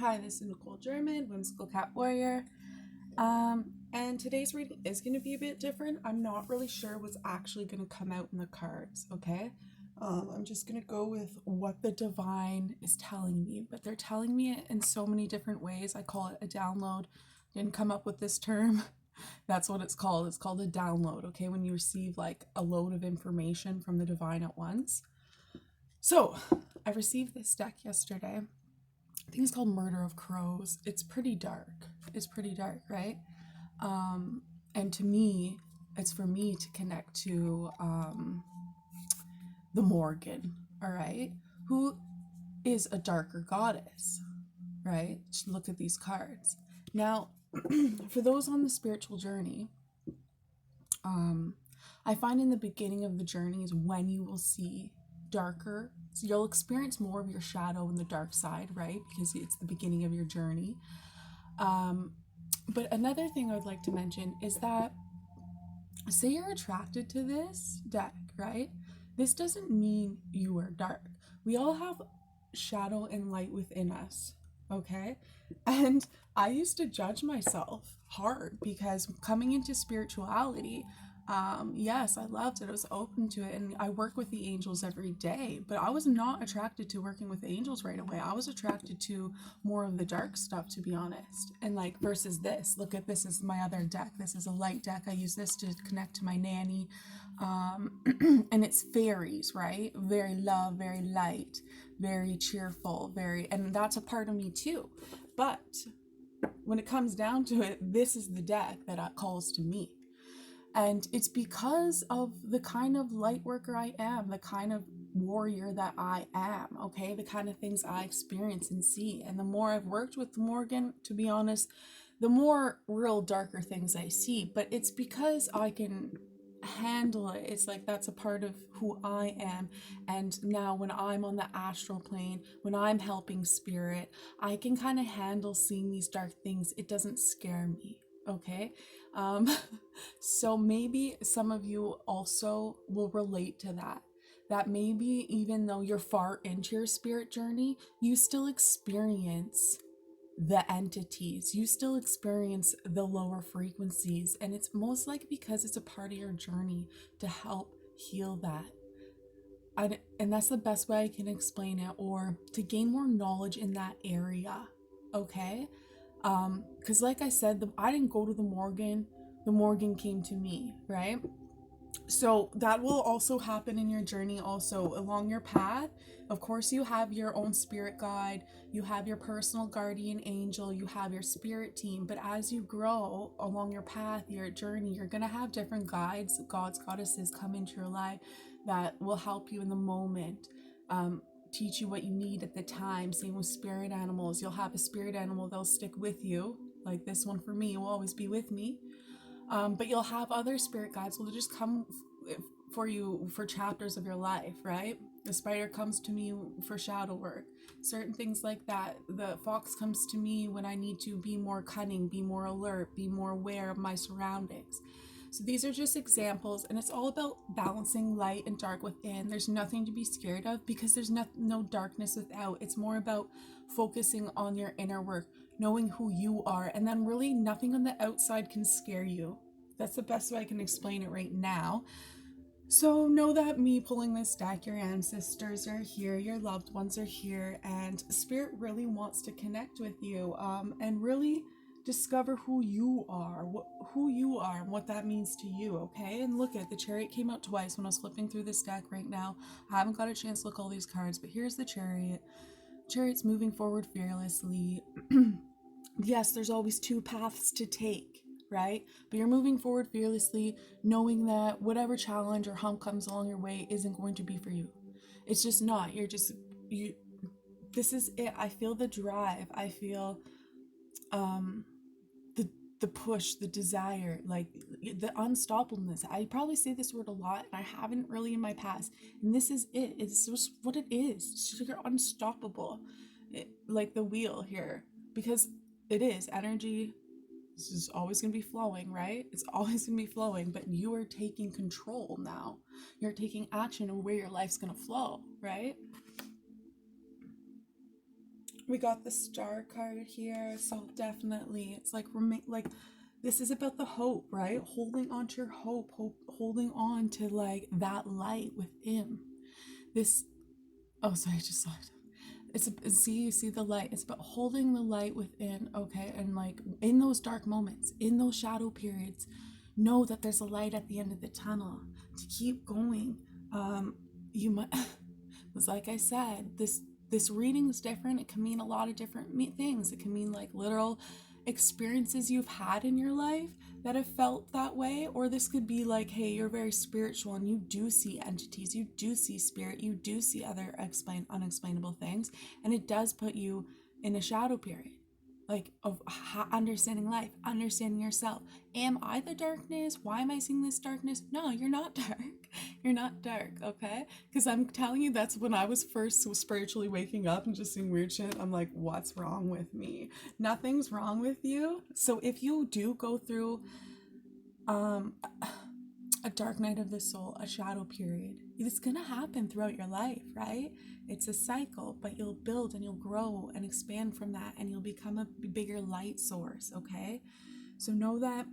Hi, this is Nicholegerman, Whimsical Cat Warrior. And today's reading is going to be a bit different. I'm not really sure what's actually going to come out in the cards, okay? I'm just going to go with what the divine is telling me, but they're telling me it in so many different ways. I call it a download. Didn't come up with this term. That's what it's called. It's called a download, okay? When you receive like a load of information from the divine at once. So, I received this deck yesterday. I think it's called Murder of Crows. It's pretty dark. It's pretty dark, right? And to me, it's for me to connect to the Morgan, all right? Who is a darker goddess, right? Look at these cards. Now, for those on the spiritual journey, I find in the beginning of the journey is when you will see darker. So you'll experience more of your shadow in the dark side, right? Because it's the beginning of your journey. But another thing I would like to mention is that, say you're attracted to this deck, right? This doesn't mean you are dark. We all have shadow and light within us, okay? And I used to judge myself hard because coming into spirituality, yes, I loved it. I was open to it, and I work with the angels every day, but I was not attracted to working with angels right away. I was attracted to more of the dark stuff, to be honest. And like, versus this, look at this is my other deck. This is a light deck. I use this to connect to my nanny. And it's fairies, right? Very love, very light, very cheerful, and that's a part of me too. But when it comes down to it, this is the deck that calls to me. And it's because of the kind of light worker I am, the kind of warrior that I am, okay? The kind of things I experience and see. And the more I've worked with Morgan, to be honest, the more real darker things I see. But it's because I can handle it. It's like that's a part of who I am. And now when I'm on the astral plane, when I'm helping spirit, I can kind of handle seeing these dark things. It doesn't scare me, okay? So maybe some of you also will relate to that maybe even though you're far into your spirit journey, you still experience the entities, you still experience the lower frequencies, and it's most likely because it's a part of your journey to help heal that. And that's the best way I can explain it, or to gain more knowledge in that area, okay? Because like I said, I didn't go to the Morgan came to me, right? So that will also happen in your journey, also along your path. Of course, you have your own spirit guide, you have your personal guardian angel, you have your spirit team. But as you grow along your path, your journey, you're going to have different guides, gods, goddesses come into your life that will help you in the moment, teach you what you need at the time. Same with spirit animals. You'll have a spirit animal, they'll stick with you. Like this one for me will always be with me. But you'll have other spirit guides will just come for you for chapters of your life, right? The spider comes to me for shadow work, certain things like that. The fox comes to me when I need to be more cunning, be more alert, be more aware of my surroundings. So these are just examples, and it's all about balancing light and dark within. There's nothing to be scared of because there's no darkness without. It's more about focusing on your inner work, knowing who you are, and then really nothing on the outside can scare you. That's the best way I can explain it right now. So know that me pulling this deck, your ancestors are here, your loved ones are here, and Spirit really wants to connect with you, and really discover who you are, and what that means to you, okay? And look at the Chariot came out twice when I was flipping through this deck right now. I haven't got a chance to look all these cards, but here's the Chariot. Chariot's moving forward fearlessly. Yes, there's always two paths to take, right? But you're moving forward fearlessly, knowing that whatever challenge or hump comes along your way isn't going to be for you. It's just not. This is it. I feel the drive. I feel the push, the desire, like the unstoppableness. I probably say this word a lot, and I haven't really in my past. And this is it. It's just what it is. It's just, you're unstoppable, like the wheel here, because it is energy. This is always going to be flowing, right? It's always going to be flowing, but you are taking control now. You're taking action of where your life's going to flow, right? We got the Star card here, so definitely it's like this is about the hope, right? Holding on to your hope, holding on to like that light within. This, oh, sorry, I just saw it. You see the light. It's about holding the light within, okay? And like in those dark moments, in those shadow periods, know that there's a light at the end of the tunnel to keep going. You might, was like I said, this reading is different. It can mean a lot of different things. It can mean like literal experiences you've had in your life that have felt that way, or this could be like, hey, you're very spiritual and you do see entities, you do see spirit, you do see other unexplainable things, and it does put you in a shadow period, like of understanding life, understanding yourself. Am I the darkness? Why am I seeing this darkness? No, you're not dark. You're not dark, okay? Because I'm telling you, that's when I was first spiritually waking up and just seeing weird shit. I'm like, what's wrong with me? Nothing's wrong with you. So if you do go through a dark night of the soul, a shadow period, it's gonna happen throughout your life, right? It's a cycle, but you'll build and you'll grow and expand from that, and you'll become a bigger light source, okay? So know that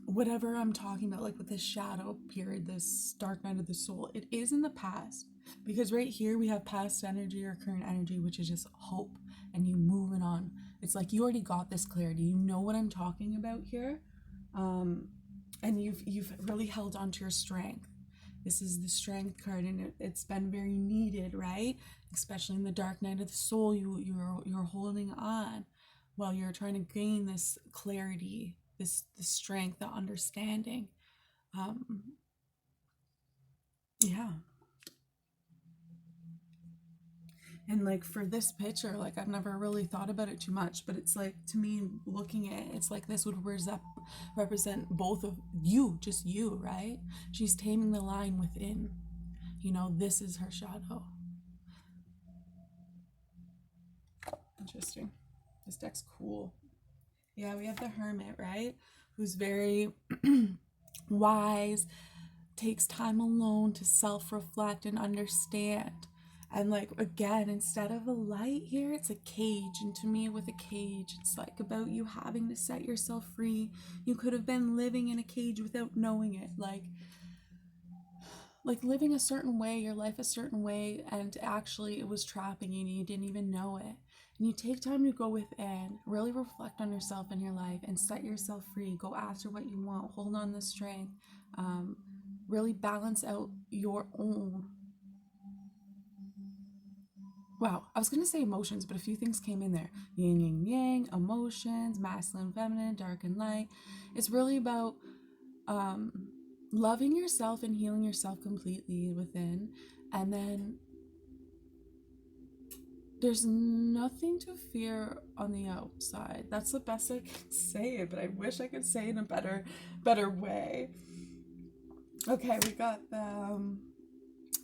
whatever I'm talking about, like with this shadow period, this dark night of the soul, it is in the past, because right here we have past energy or current energy, which is just hope and you moving on. It's like you already got this clarity, you know what I'm talking about here, and you've really held on to your strength. This is the strength card, and it's been very needed, right? Especially in the dark night of the soul, you're holding on while you're trying to gain this clarity, this strength, the understanding. Yeah. And like for this picture, like I've never really thought about it too much, but it's like, to me, looking at it, it's like this would represent both of you, just you, right? She's taming the line within. You know, this is her shadow. Interesting. This deck's cool. Yeah, we have the Hermit, right? Who's very wise, takes time alone to self-reflect and understand. And like, again, instead of a light here, it's a cage. And to me, with a cage, it's like about you having to set yourself free. You could have been living in a cage without knowing it. Like living a certain way, your life a certain way, and actually it was trapping you and you didn't even know it. And you take time to go within, really reflect on yourself and your life, and set yourself free. Go after what you want. Hold on the strength. Really balance out your own. Wow, I was going to say emotions, but a few things came in there. Yin, yin, yang, emotions, masculine, feminine, dark and light. It's really about loving yourself and healing yourself completely within. And then there's nothing to fear on the outside. That's the best I can say it, but I wish I could say it in a better way. Okay, we got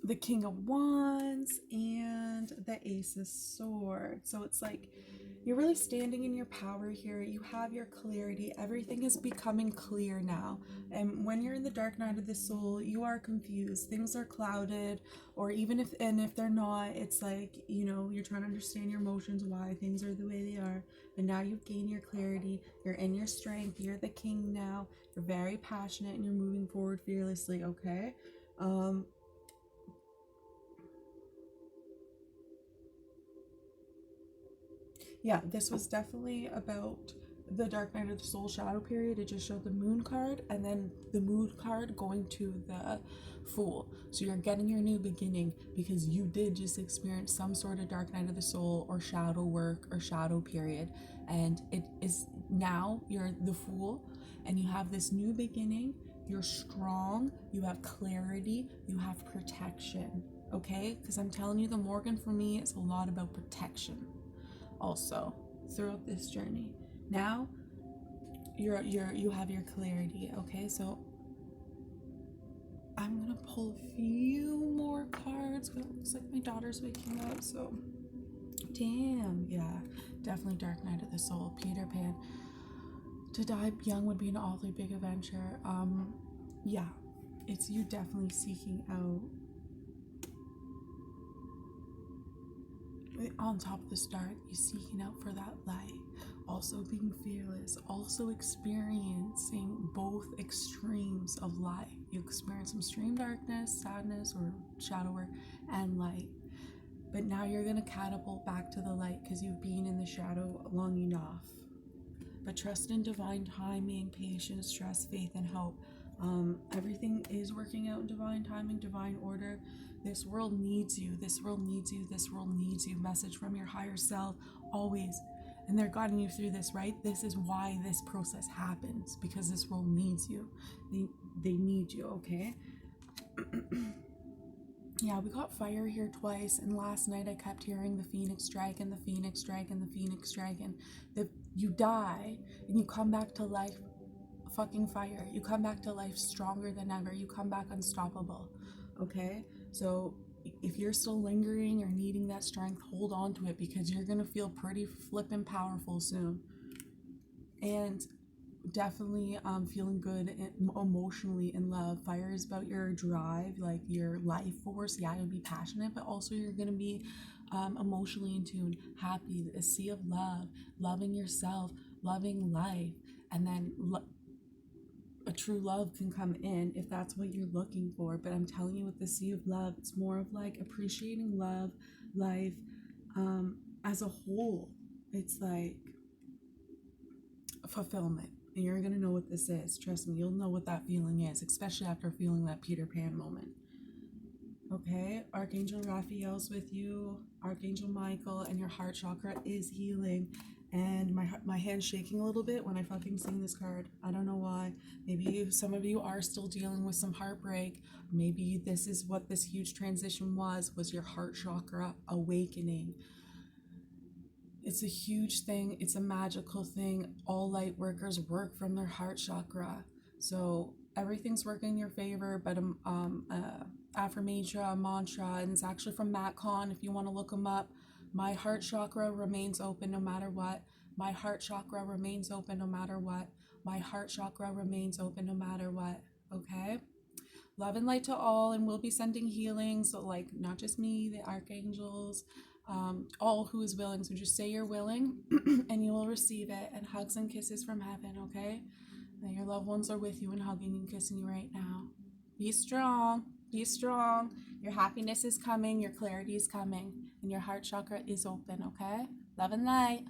the King of Wands and the Ace of Swords. So it's like you're really standing in your power here. You have your clarity. Everything is becoming clear now. And when you're in the dark night of the soul, you are confused. Things are clouded, or even if they're not, it's like, you know, you're trying to understand your emotions, why things are the way they are. But now you've gained your clarity. You're in your strength. You're the king now. You're very passionate and you're moving forward fearlessly, okay? Yeah, this was definitely about the Dark Night of the Soul shadow period. It just showed the Moon card and then the Moon card going to the Fool. So you're getting your new beginning because you did just experience some sort of Dark Night of the Soul or shadow work or shadow period. And it is now you're the Fool and you have this new beginning. You're strong, you have clarity, you have protection, okay? Because I'm telling you, the Morgan for me is a lot about protection also throughout this journey. Now you have your clarity, okay? So I'm gonna pull a few more cards. It looks like my daughter's waking up, so damn. Yeah, definitely Dark Night of the Soul, Peter Pan. To die young would be an awfully big adventure. Yeah, it's you definitely seeking out on top of this dark, you're seeking out for that light. Also being fearless, also experiencing both extremes of light. You experience some extreme darkness, sadness, or shadow work, and light. But now you're going to catapult back to the light because you've been in the shadow long enough. But trust in divine timing, patience, trust, faith, and hope. Everything is working out in divine timing, divine order. This world needs you. This world needs you. This world needs you. Message from your higher self, always. And they're guiding you through this, right? This is why this process happens, because this world needs you. They need you, okay? Yeah, we got fire here twice, and last night I kept hearing the Phoenix Dragon, the Phoenix Dragon, the Phoenix Dragon. You die, and you come back to life fucking fire. You come back to life stronger than ever. You come back unstoppable, okay? So if you're still lingering or needing that strength, hold on to it, because you're gonna feel pretty flippin' powerful soon. And definitely feeling good emotionally in love. Fire is about your drive, like your life force. Yeah, you'll be passionate, but also you're gonna be emotionally in tune, happy, a sea of love, loving yourself, loving life. And then a true love can come in if that's what you're looking for. But I'm telling you, with the sea of love, it's more of like appreciating love, life as a whole. It's like fulfillment. And you're going to know what this is. Trust me, you'll know what that feeling is, especially after feeling that Peter Pan moment. Okay, Archangel Raphael's with you, Archangel Michael, and your heart chakra is healing. And my hand's shaking a little bit when I fucking sing this card. I don't know why. Maybe some of you are still dealing with some heartbreak. Maybe this is what this huge transition was your heart chakra awakening. It's a huge thing. It's a magical thing. All light workers work from their heart chakra. So everything's working in your favor, but affirmation, a mantra, and it's actually from Matt Kahn if you want to look him up. My heart chakra remains open no matter what. My heart chakra remains open no matter what. My heart chakra remains open no matter what. Okay? Love and light to all, and we'll be sending healings, so like not just me, the archangels, all who is willing. So just say you're willing and you will receive it, and hugs and kisses from heaven, okay? And your loved ones are with you and hugging and kissing you right now. Be strong. Be strong. Your happiness is coming. Your clarity is coming. And your heart chakra is open, okay? Love and light.